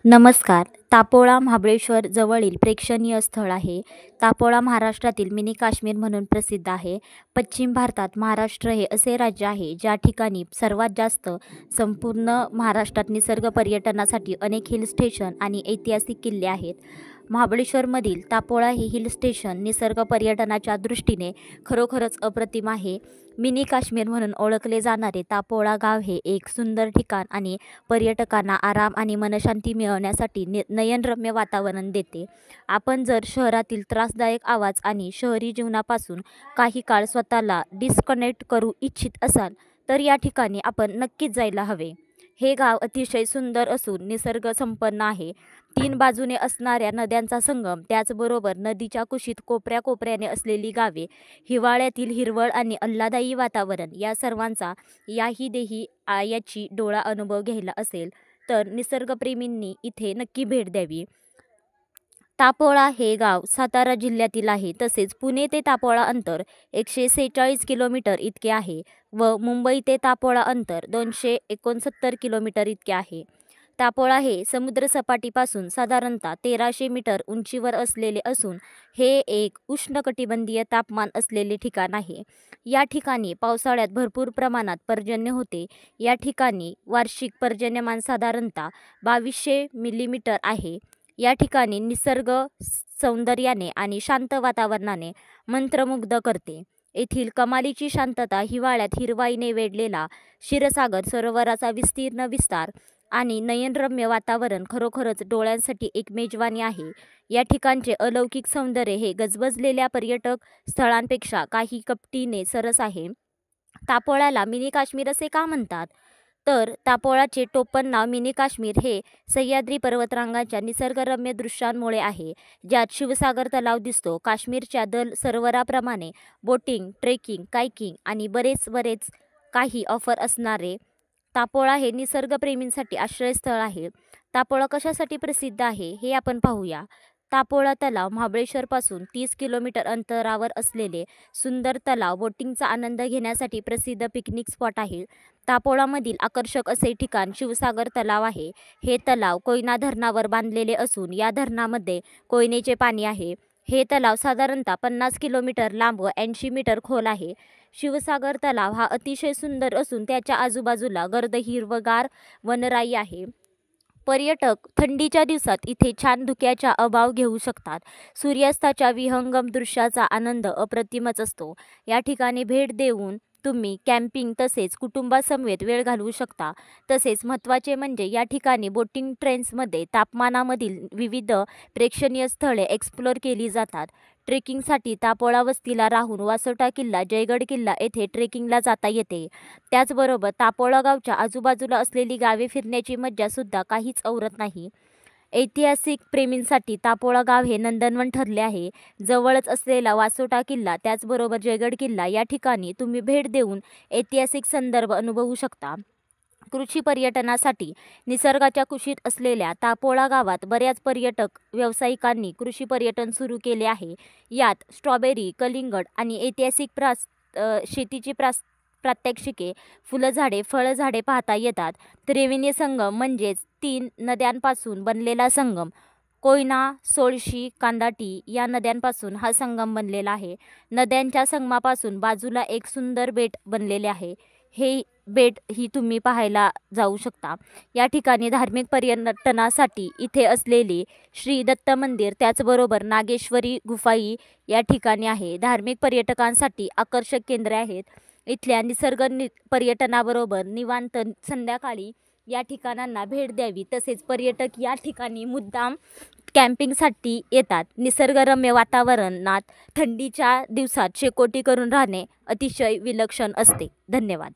नमस्कार. तापोळा महाबळेश्वर जवळील प्रेक्षणीय स्थळ आहे. तापोळा महाराष्ट्रातील मिनी काश्मीर म्हणून प्रसिद्ध आहे. पश्चिम भारतात महाराष्ट्र हे असे राज्य आहे ज्या ठिकाणी सर्वात जास्त संपूर्ण महाराष्ट्रात निसर्ग पर्यटनासाठी अनेक हिल स्टेशन आणि ऐतिहासिक किल्ले आहेत. महाबळेश्वरमधील तापोळा हे हिल स्टेशन निसर्ग पर्यटनाच्या दृष्टीने खरोखरच अप्रतिम आहे. मिनी काश्मीर म्हणून ओळखले जाणारे तापोळा गाव हे एक सुंदर ठिकाण आणि पर्यटकांना आराम आणि मनशांती मिळवण्यासाठी नयनरम्य वातावरण देते. आपण जर शहरातील त्रासदायक आवाज आणि शहरी जीवनापासून काही काळ स्वतःला डिस्कनेक्ट करू इच्छित असाल तर या ठिकाणी आपण नक्कीच जायला हवे. हे गाव अतिशय सुंदर असून निसर्ग संपन्न आहे. 3 बाजूने असणाऱ्या नद्यांचा संगम, त्याचबरोबर नदीच्या कुशीत कोपऱ्याने असलेली गावे, हिवाळ्यातील हिरवळ आणि आल्हाददायी वातावरण या सर्वांचा याही देही याची डोळा अनुभव घ्यायला असेल तर निसर्गप्रेमींनी इथे नक्की भेट द्यावी. तापोळा हे गाव सातारा जिल्ह्यातील आहे. तसेच पुणे ते तापोळा अंतर 146 किलोमीटर इतके आहे व मुंबई ते तापोळा अंतर 269 किलोमीटर इतके आहे. तापोळा हे समुद्रसपाटीपासून साधारणतः 1300 मीटर उंचीवर असलेले असून हे एक उष्णकटिबंधीय तापमान असलेले ठिकाण आहे. या ठिकाणी पावसाळ्यात भरपूर प्रमाणात पर्जन्य होते. या ठिकाणी वार्षिक पर्जन्यमान साधारणतः 2200 मिलीमीटर आहे. या ठिकाणी निसर्ग सौंदर्याने आणि शांत वातावरणाने मंत्रमुग्ध करते. येथील कमालीची शांतता, हिवाळ्यात हिरवाईने वेढलेला क्षीरसागर सरोवराचा विस्तीर्ण विस्तार आणि नयनरम्य वातावरण खरोखरच डोळ्यांसाठी एक मेजवानी आहे. या ठिकाणचे अलौकिक सौंदर्य हे गजबजलेल्या पर्यटक स्थळांपेक्षा काही पटीने सरस आहे. तापोळ्याला मिनी काश्मीर असे का म्हणतात? तर तापोळाचे टोपण नाव मिनी काश्मीर हे सह्याद्री पर्वतरांगांच्या निसर्गरम्य दृश्यांमुळे आहे, ज्यात शिवसागर तलाव दिसतो. काश्मीरच्या दल सरोवराप्रमाणे बोटिंग, ट्रेकिंग, कायकिंग आणि बरेच काही ऑफर असणारे तापोळा हे निसर्गप्रेमींसाठी आश्रयस्थळ आहे. तापोळा कशासाठी प्रसिद्ध आहे हे आपण पाहूया. तापोळा तलाव महाबळेश्वरपासून 30 किलोमीटर अंतरावर असलेले सुंदर तलाव बोटिंगचा आनंद घेण्यासाठी प्रसिद्ध पिकनिक स्पॉट आहे. तापोळामधील आकर्षक असे ठिकाण शिवसागर तलाव आहे. हे तलाव कोयना धरणावर बांधलेले असून या धरणामध्ये कोयनेचे पाणी आहे. हे तलाव साधारणतः 50 किलोमीटर लांब व 80 मीटर खोल आहे. शिवसागर तलाव हा अतिशय सुंदर असून त्याच्या आजूबाजूला गर्द हिरवगार वनराई आहे. पर्यटक थंडीच्या दिवसात इथे छान धुक्याचा अभाव घेऊ शकतात. सूर्यास्ताच्या विहंगम दृश्याचा आनंद अप्रतिमच असतो. या ठिकाणी भेट देऊन तुम्ही कॅम्पिंग तसेच कुटुंबासमवेत वेळ घालवू शकता. तसेच महत्त्वाचे म्हणजे या ठिकाणी बोटिंग ट्रेन्समध्ये तापमानामधील विविध प्रेक्षणीय स्थळे एक्सप्लोर केली जातात. ट्रेकिंगसाठी तापोळा वस्तीला राहून वासोटा किल्ला, जयगड किल्ला येथे ट्रेकिंगला जाता येते. त्याचबरोबर तापोळा गावच्या आजूबाजूला असलेली गावे फिरण्याची मज्जासुद्धा काहीच औरत नाही. ऐतिहासिक प्रेमींसाठी तापोळा गाव हे नंदनवन ठरले आहे. जवळच असलेला वासोटा किल्ला, त्याचबरोबर जयगड किल्ला या ठिकाणी तुम्ही भेट देऊन ऐतिहासिक संदर्भ अनुभवू शकता. कृषी पर्यटनासाठी निसर्गाच्या कुशीत असलेल्या तापोळा गावात बऱ्याच पर्यटक व्यावसायिकांनी कृषी पर्यटन सुरू केले आहे. यात स्ट्रॉबेरी, कलिंगड आणि ऐतिहासिक शेतीची प्रात्यक्षिके, फुलझाडे, फळझाडे पाहता येतात. त्रिवेणी संगम म्हणजेच 3 नद्यांपासून बनलेला संगम, कोयना, सोळशी, कांदाटी या नद्यांपासून हा संगम बनलेला आहे. नद्यांच्या संगमापासून बाजूला एक सुंदर बेट बनलेले आहे. हे बेट ही तुम्ही पाहायला जाऊ शकता. या ठिकाणी धार्मिक पर्यटनासाठी इथे असलेले श्री दत्त मंदिर, त्याचबरोबर नागेश्वरी गुफाई या ठिकाणी आहे. धार्मिक पर्यटकांसाठी आकर्षक केंद्रे आहेत. इथल्या निसर्ग पर्यटनाबरोबर निवांत संध्याकाळी या ठिकाणांना भेट द्यावी. तसेच पर्यटक या ठिकाणी मुद्दाम कॅम्पिंगसाठी येतात. निसर्गरम्य वातावरणात थंडीच्या दिवसात शेकोटी करून राहणे अतिशय विलक्षण असते. धन्यवाद.